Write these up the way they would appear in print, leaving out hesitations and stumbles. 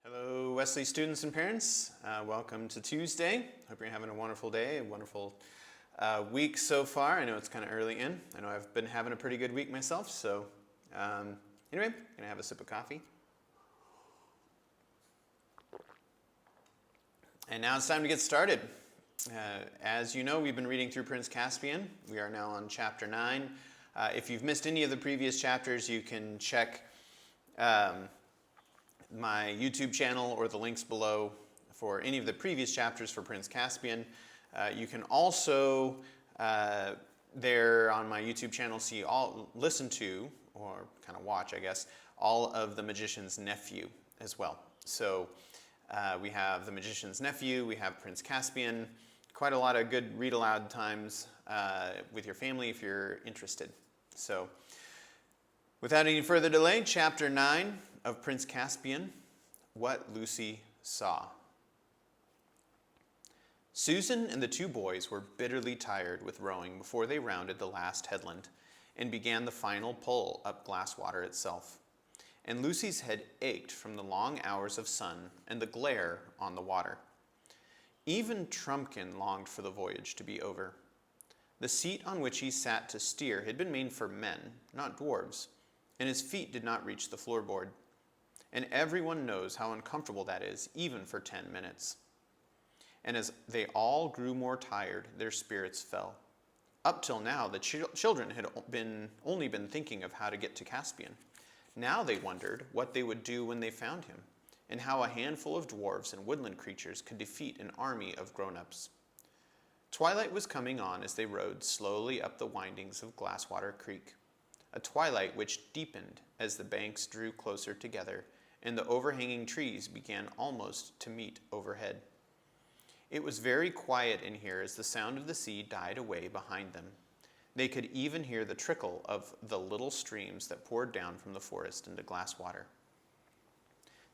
Hello, Wesley students and parents. Welcome to Tuesday. Hope you're having a wonderful day, a wonderful week so far. I know it's kind of early in. I know I've been having a pretty good week myself. So anyway, gonna have a sip of coffee. And now it's time to get started. As you know, we've been reading through Prince Caspian. We are now on chapter 9. If you've missed any of the previous chapters, you can check my YouTube channel or the links below for any of the previous chapters for Prince Caspian. You can also there on my YouTube channel listen to, or kind of watch, I guess, all of The Magician's Nephew as well. So we have The Magician's Nephew, we have Prince Caspian, quite a lot of good read aloud times with your family if you're interested. So without any further delay, chapter 9 of Prince Caspian, What Lucy Saw. Susan and the two boys were bitterly tired with rowing before they rounded the last headland and began the final pull up Glasswater itself. And Lucy's head ached from the long hours of sun and the glare on the water. Even Trumpkin longed for the voyage to be over. The seat on which he sat to steer had been made for men, not dwarves, and his feet did not reach the floorboard. And everyone knows how uncomfortable that is, even for 10 minutes. And as they all grew more tired, their spirits fell. Up till now, the children had only been thinking of how to get to Caspian. Now they wondered what they would do when they found him, and how a handful of dwarves and woodland creatures could defeat an army of grown-ups. Twilight was coming on as they rowed slowly up the windings of Glasswater Creek, a twilight which deepened as the banks drew closer together and the overhanging trees began almost to meet overhead. It was very quiet in here as the sound of the sea died away behind them. They could even hear the trickle of the little streams that poured down from the forest into Glasswater.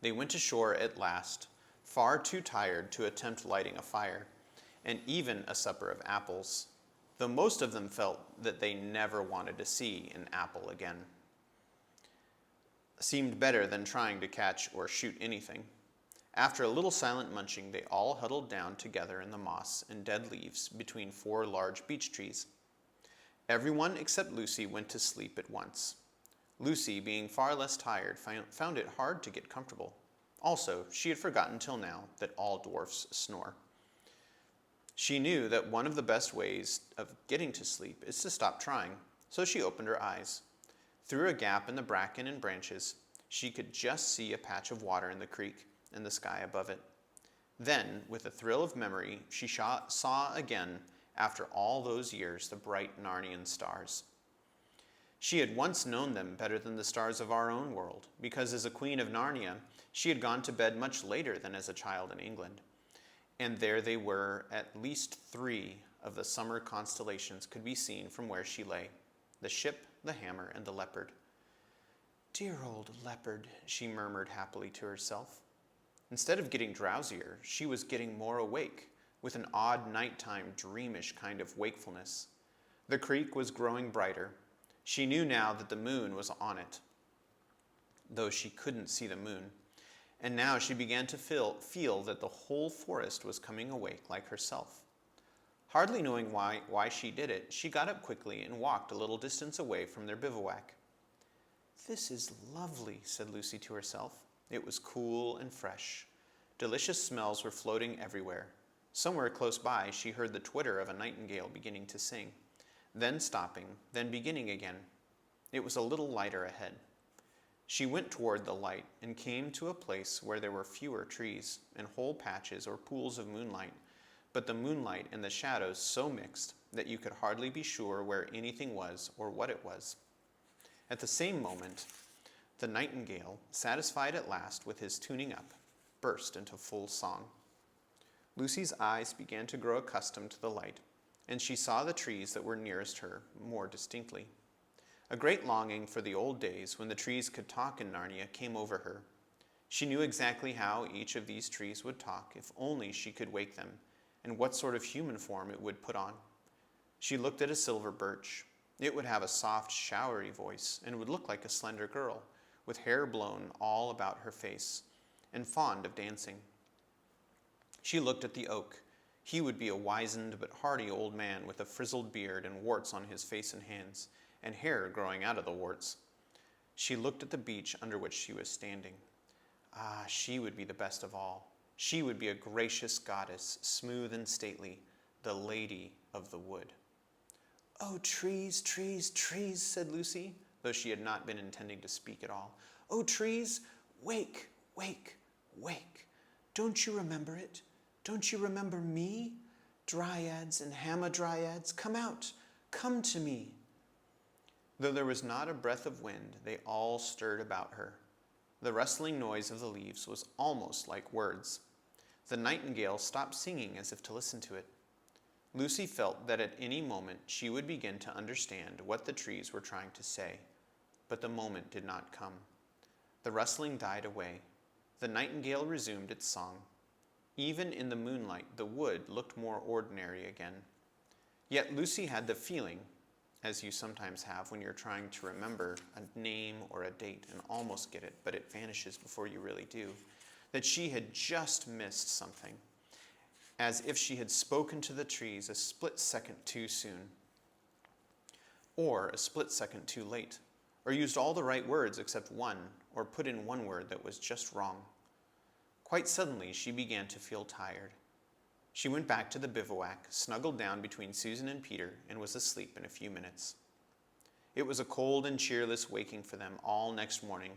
They went ashore at last, far too tired to attempt lighting a fire, and even a supper of apples, though most of them felt that they never wanted to see an apple again. Seemed better than trying to catch or shoot anything. After a little silent munching, they all huddled down together in the moss and dead leaves between 4 large beech trees. Everyone except Lucy went to sleep at once. Lucy, being far less tired, found it hard to get comfortable. Also, she had forgotten till now that all dwarfs snore. She knew that one of the best ways of getting to sleep is to stop trying, so she opened her eyes. Through a gap in the bracken and branches, she could just see a patch of water in the creek and the sky above it. Then, with a thrill of memory, she saw again, after all those years, the bright Narnian stars. She had once known them better than the stars of our own world, because as a queen of Narnia, she had gone to bed much later than as a child in England. And there they were, at least 3 of the summer constellations could be seen from where she lay: the ship, the hammer, and the leopard. "Dear old leopard," she murmured happily to herself. Instead of getting drowsier, she was getting more awake, with an odd nighttime, dreamish kind of wakefulness. The creek was growing brighter. She knew now that the moon was on it, though she couldn't see the moon. And now she began to feel that the whole forest was coming awake like herself. Hardly knowing why she did it, she got up quickly and walked a little distance away from their bivouac. "This is lovely," said Lucy to herself. It was cool and fresh. Delicious smells were floating everywhere. Somewhere close by, she heard the twitter of a nightingale beginning to sing, then stopping, then beginning again. It was a little lighter ahead. She went toward the light and came to a place where there were fewer trees and whole patches or pools of moonlight, but the moonlight and the shadows so mixed that you could hardly be sure where anything was or what it was. At the same moment, the nightingale, satisfied at last with his tuning up, burst into full song. Lucy's eyes began to grow accustomed to the light, and she saw the trees that were nearest her more distinctly. A great longing for the old days when the trees could talk in Narnia came over her. She knew exactly how each of these trees would talk if only she could wake them, and what sort of human form it would put on. She looked at a silver birch. It would have a soft, showery voice and would look like a slender girl, with hair blown all about her face, and fond of dancing. She looked at the oak. He would be a wizened but hardy old man with a frizzled beard and warts on his face and hands, and hair growing out of the warts. She looked at the beech under which she was standing. Ah, she would be the best of all. She would be a gracious goddess, smooth and stately, the lady of the wood. "Oh, trees, trees, trees," said Lucy, though she had not been intending to speak at all. "Oh, trees, wake, wake, wake. Don't you remember it? Don't you remember me? Dryads and hamadryads, come out, come to me." Though there was not a breath of wind, they all stirred about her. The rustling noise of the leaves was almost like words. The nightingale stopped singing as if to listen to it. Lucy felt that at any moment she would begin to understand what the trees were trying to say, but the moment did not come. The rustling died away. The nightingale resumed its song. Even in the moonlight, the wood looked more ordinary again. Yet Lucy had the feeling, as you sometimes have when you're trying to remember a name or a date and almost get it, but it vanishes before you really do, that she had just missed something, as if she had spoken to the trees a split second too soon, or a split second too late, or used all the right words except one, or put in one word that was just wrong. Quite suddenly, she began to feel tired. She went back to the bivouac, snuggled down between Susan and Peter, and was asleep in a few minutes. It was a cold and cheerless waking for them all next morning,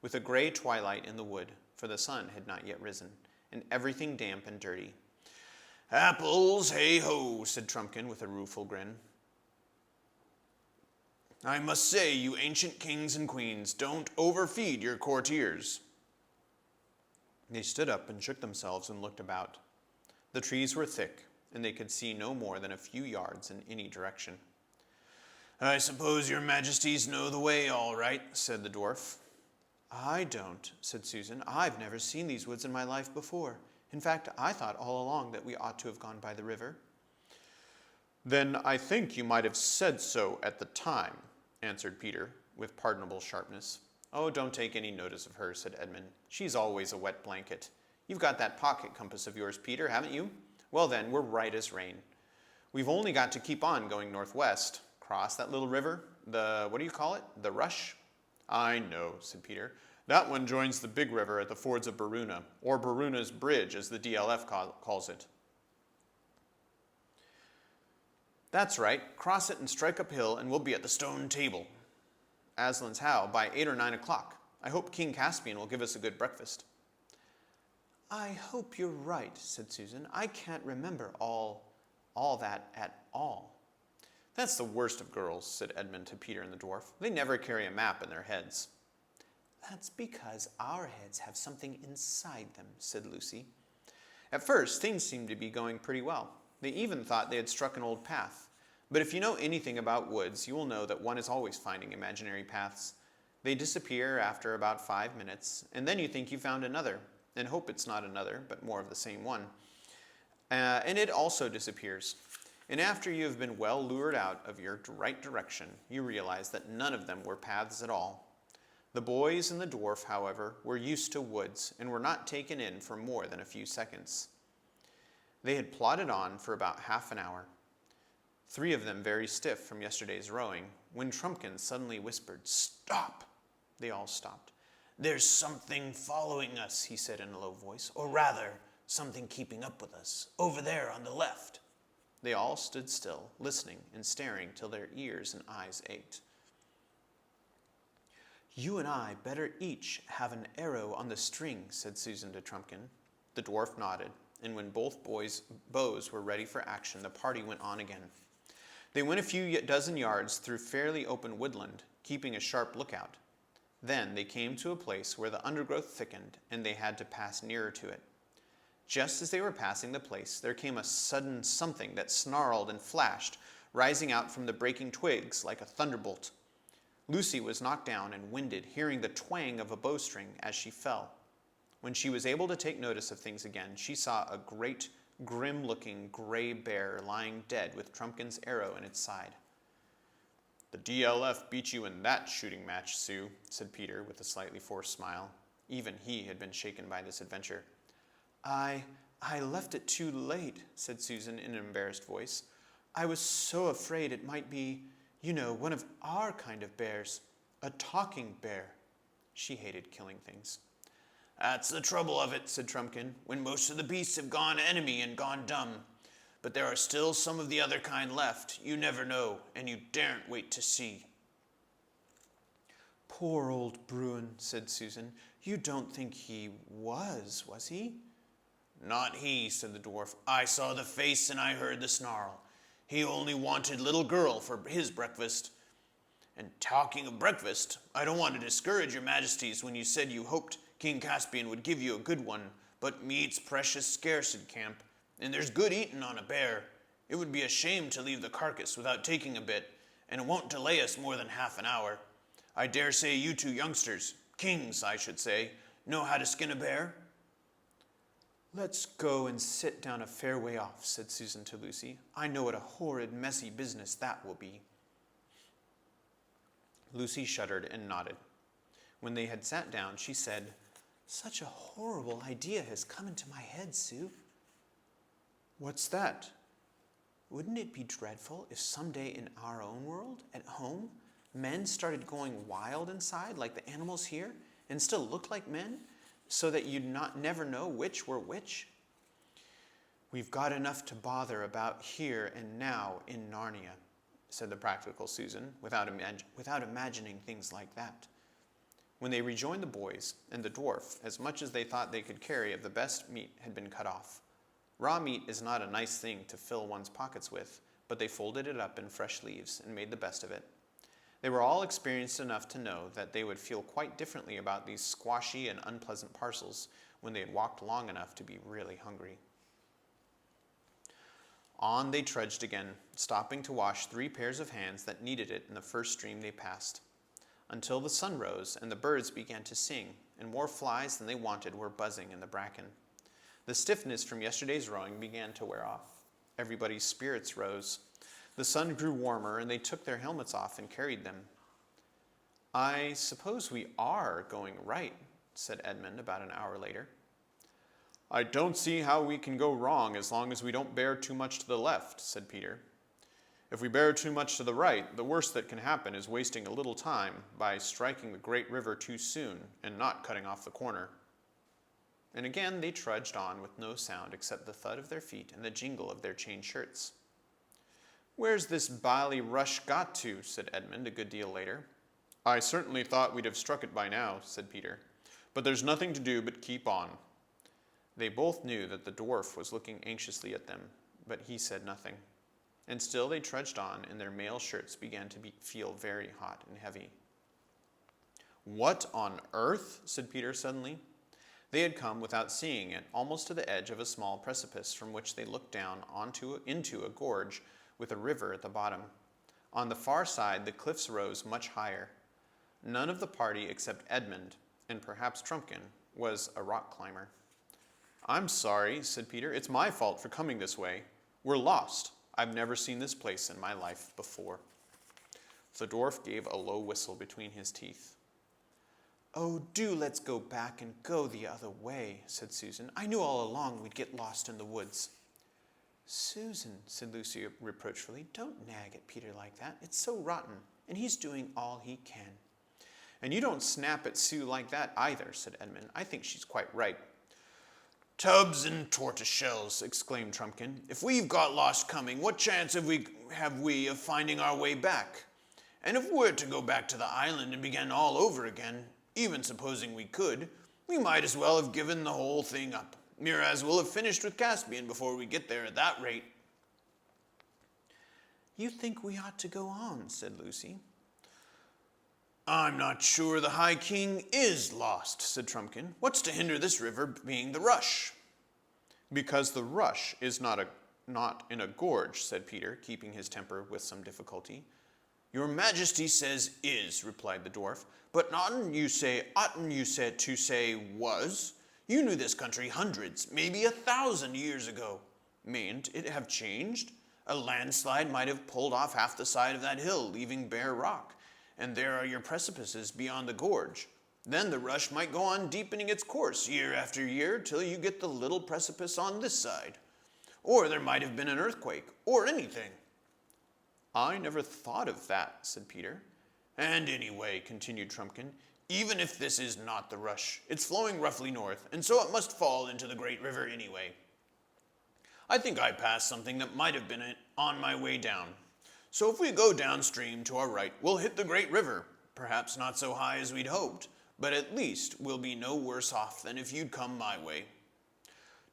with a gray twilight in the wood, for the sun had not yet risen, and everything damp and dirty. "Apples, hey-ho," said Trumpkin with a rueful grin. "I must say, you ancient kings and queens, don't overfeed your courtiers." They stood up and shook themselves and looked about. The trees were thick, and they could see no more than a few yards in any direction. "I suppose your majesties know the way all right," said the dwarf. "I don't," said Susan. "I've never seen these woods in my life before. In fact, I thought all along that we ought to have gone by the river." "Then I think you might have said so at the time," answered Peter, with pardonable sharpness. "Oh, don't take any notice of her," said Edmund. "She's always a wet blanket. You've got that pocket compass of yours, Peter, haven't you? Well then, we're right as rain. We've only got to keep on going northwest, cross that little river, what do you call it? The Rush?" "I know," said Peter. "That one joins the big river at the fords of Baruna, or Baruna's Bridge, as the DLF calls it." "That's right. Cross it and strike uphill, and we'll be at the stone table. Aslan's How, by 8 or 9 o'clock. I hope King Caspian will give us a good breakfast." "I hope you're right," said Susan. "I can't remember all that at all." "That's the worst of girls," said Edmund to Peter and the dwarf. "They never carry a map in their heads." "That's because our heads have something inside them," said Lucy. At first, things seemed to be going pretty well. They even thought they had struck an old path. But if you know anything about woods, you will know that one is always finding imaginary paths. They disappear after about 5 minutes, and then you think you found another, and hope it's not another, but more of the same one. And it also disappears. And after you have been well lured out of your right direction, you realize that none of them were paths at all. The boys and the dwarf, however, were used to woods and were not taken in for more than a few seconds. They had plodded on for about half an hour, 3 of them very stiff from yesterday's rowing, when Trumpkin suddenly whispered, "Stop!" They all stopped. "There's something following us," he said in a low voice, "or rather, something keeping up with us, over there on the left." They all stood still, listening and staring till their ears and eyes ached. "You and I better each have an arrow on the string," said Susan to Trumpkin. The dwarf nodded, and when both bows were ready for action, the party went on again. They went a few dozen yards through fairly open woodland, keeping a sharp lookout. Then they came to a place where the undergrowth thickened, and they had to pass nearer to it. Just as they were passing the place, there came a sudden something that snarled and flashed, rising out from the breaking twigs like a thunderbolt. Lucy was knocked down and winded, hearing the twang of a bowstring as she fell. When she was able to take notice of things again, she saw a great, grim-looking gray bear lying dead with Trumpkin's arrow in its side. "The DLF beat you in that shooting match, Sue," said Peter with a slightly forced smile. Even he had been shaken by this adventure. I left it too late, said Susan in an embarrassed voice. I was so afraid it might be, one of our kind of bears, a talking bear. She hated killing things. That's the trouble of it, said Trumpkin, when most of the beasts have gone enemy and gone dumb. But there are still some of the other kind left. You never know, and you daren't wait to see. Poor old Bruin, said Susan. You don't think he was he? Not he, said the dwarf. I saw the face and I heard the snarl. He only wanted little girl for his breakfast. And talking of breakfast, I don't want to discourage your majesties when you said you hoped King Caspian would give you a good one, but meat's precious scarce in camp, and there's good eating on a bear. It would be a shame to leave the carcass without taking a bit, and it won't delay us more than half an hour. I dare say you two youngsters, kings I should say, know how to skin a bear? Let's go and sit down a fair way off, said Susan to Lucy. I know what a horrid, messy business that will be. Lucy shuddered and nodded. When they had sat down, she said, Such a horrible idea has come into my head, Sue. What's that? Wouldn't it be dreadful if someday in our own world, at home, men started going wild inside like the animals here and still look like men, so that you'd never know which were which? We've got enough to bother about here and now in Narnia, said the practical Susan, without imagining things like that. When they rejoined the boys and the dwarf, as much as they thought they could carry of the best meat had been cut off. Raw meat is not a nice thing to fill one's pockets with, but they folded it up in fresh leaves and made the best of it. They were all experienced enough to know that they would feel quite differently about these squashy and unpleasant parcels when they had walked long enough to be really hungry. On they trudged again, stopping to wash 3 pairs of hands that needed it in the first stream they passed, until the sun rose and the birds began to sing, and more flies than they wanted were buzzing in the bracken. The stiffness from yesterday's rowing began to wear off. Everybody's spirits rose. The sun grew warmer, and they took their helmets off and carried them. I suppose we are going right, said Edmund about an hour later. I don't see how we can go wrong as long as we don't bear too much to the left, said Peter. If we bear too much to the right, the worst that can happen is wasting a little time by striking the great river too soon and not cutting off the corner. And again they trudged on with no sound except the thud of their feet and the jingle of their chain shirts. Where's this bally rush got to? Said Edmund a good deal later. I certainly thought we'd have struck it by now, said Peter. But there's nothing to do but keep on. They both knew that the dwarf was looking anxiously at them, but he said nothing. And still they trudged on, and their mail shirts began to feel very hot and heavy. What on earth? Said Peter suddenly. They had come without seeing it, almost to the edge of a small precipice from which they looked down into a gorge with a river at the bottom. On the far side, the cliffs rose much higher. None of the party except Edmund, and perhaps Trumpkin, was a rock climber. I'm sorry, said Peter. It's my fault for coming this way. We're lost. I've never seen this place in my life before. The dwarf gave a low whistle between his teeth. Oh, do let's go back and go the other way, said Susan. I knew all along we'd get lost in the woods. Susan, said Lucy reproachfully, don't nag at Peter like that. It's so rotten, and he's doing all he can. And you don't snap at Sue like that either, said Edmund. I think she's quite right. Tubs and tortoise-shells, exclaimed Trumpkin. If we've got lost coming, what chance have we of finding our way back? And if we're to go back to the island and begin all over again, even supposing we could, we might as well have given the whole thing up. Miraz will have finished with Caspian before we get there at that rate. You think we ought to go on, said Lucy. I'm not sure the High King is lost, said Trumpkin. What's to hinder this river being the rush? Because the rush is not in a gorge, said Peter, keeping his temper with some difficulty. Your Majesty says is, replied the dwarf, but oughtn't you to say was? You knew this country hundreds, maybe 1,000 years ago. Mayn't it have changed? A landslide might have pulled off half the side of that hill, leaving bare rock. And there are your precipices beyond the gorge. Then the rush might go on deepening its course year after year till you get the little precipice on this side. Or there might have been an earthquake, or anything." "I never thought of that," said Peter. "And anyway," continued Trumpkin, "even if this is not the rush, it's flowing roughly north, and so it must fall into the great river anyway. I think I passed something that might have been on my way down. So if we go downstream to our right, we'll hit the great river. Perhaps not so high as we'd hoped, but at least we'll be no worse off than if you'd come my way."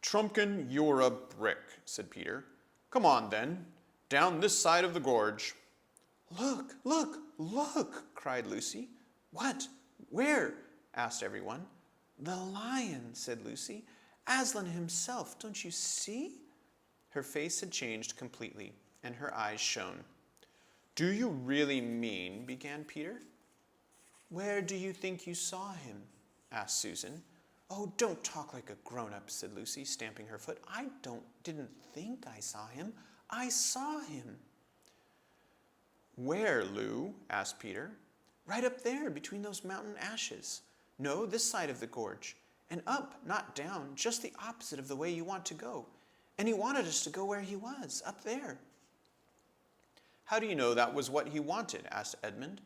"Trumpkin, you're a brick," said Peter. "Come on, then, down this side of the gorge." "Look, look, look," cried Lucy. "What? Where?" asked everyone. "The lion," said Lucy. "Aslan himself, don't you see?" Her face had changed completely, and her eyes shone. "Do you really mean—" began Peter. "Where do you think you saw him?" asked Susan. "Oh, don't talk like a grown-up," said Lucy, stamping her foot. "I didn't think I saw him. I saw him." "Where, Lou?" asked Peter. "Right up there, between those mountain ashes. No, this side of the gorge. And up, not down, just the opposite of the way you want to go. And he wanted us to go where he was, up there." "How do you know that was what he wanted?" asked Edmund.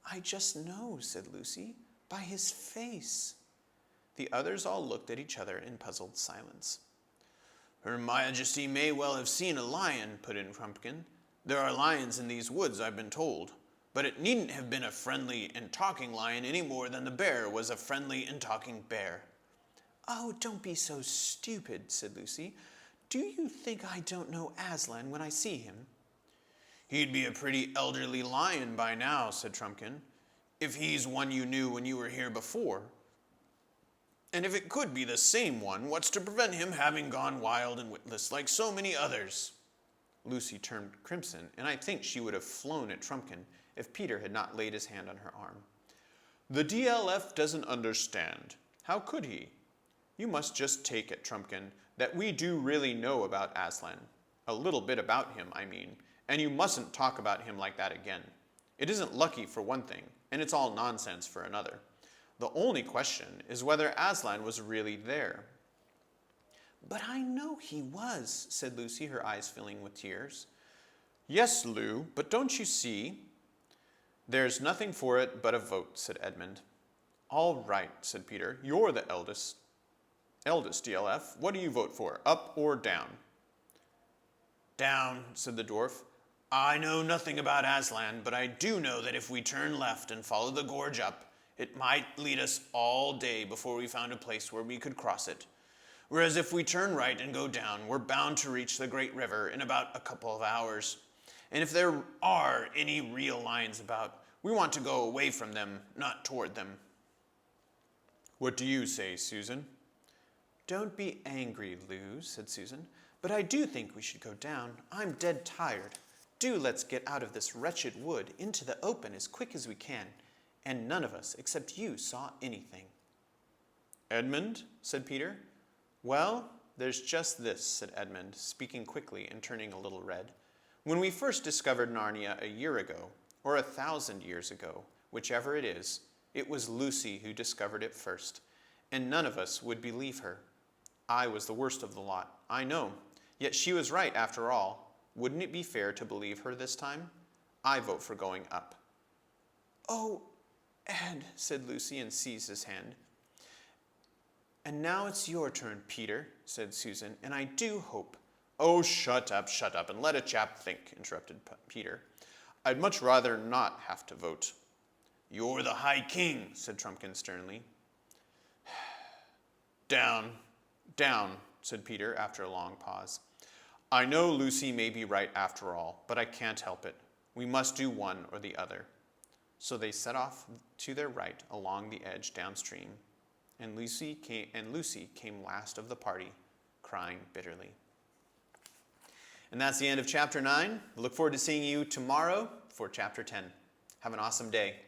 I just know," said Lucy, "by his face." The others all looked at each other in puzzled silence. "Her Majesty may well have seen a lion," put in Trumpkin. "There are lions in these woods, I've been told. But it needn't have been a friendly and talking lion any more than the bear was a friendly and talking bear." "Oh, don't be so stupid," said Lucy. "Do you think I don't know Aslan when I see him?" "He'd be a pretty elderly lion by now," said Trumpkin, "if he's one you knew when you were here before. And if it could be the same one, what's to prevent him having gone wild and witless like so many others?" Lucy turned crimson, and I think she would have flown at Trumpkin if Peter had not laid his hand on her arm. "The DLF doesn't understand. How could he? You must just take it, Trumpkin, that we do really know about Aslan. A little bit about him, I mean, and you mustn't talk about him like that again. It isn't lucky for one thing, and it's all nonsense for another. The only question is whether Aslan was really there." "But I know he was," said Lucy, her eyes filling with tears. "Yes, Lou, but don't you see?" "There's nothing for it but a vote," said Edmund. "All right," said Peter. "You're the eldest DLF. What do you vote for, up or down?" "Down," said the dwarf. "I know nothing about Aslan, but I do know that if we turn left and follow the gorge up, it might lead us all day before we found a place where we could cross it. Whereas if we turn right and go down, we're bound to reach the great river in about a couple of hours. And if there are any real lions about, we want to go away from them, not toward them." "What do you say, Susan?" "Don't be angry, Lou," said Susan, "but I do think we should go down. I'm dead tired. Do let's get out of this wretched wood into the open as quick as we can. And none of us, except you, saw anything." "Edmund," said Peter. "Well, there's just this," said Edmund, speaking quickly and turning a little red. "When we first discovered Narnia a year ago, or 1,000 years ago, whichever it is, it was Lucy who discovered it first, and none of us would believe her. I was the worst of the lot, I know, yet she was right after all. Wouldn't it be fair to believe her this time? I vote for going up." "Oh, Ed," said Lucy and seized his hand. "And now it's your turn, Peter," said Susan, "and I do hope—" "Oh, shut up, and let a chap think," interrupted Peter. "I'd much rather not have to vote." "You're the High King," said Trumpkin sternly. Down, said Peter after a long pause. "I know Lucy may be right after all, but I can't help it. We must do one or the other." So they set off to their right along the edge downstream, and Lucy came last of the party, crying bitterly. And that's the end of chapter 9. I look forward to seeing you tomorrow for chapter 10. Have an awesome day.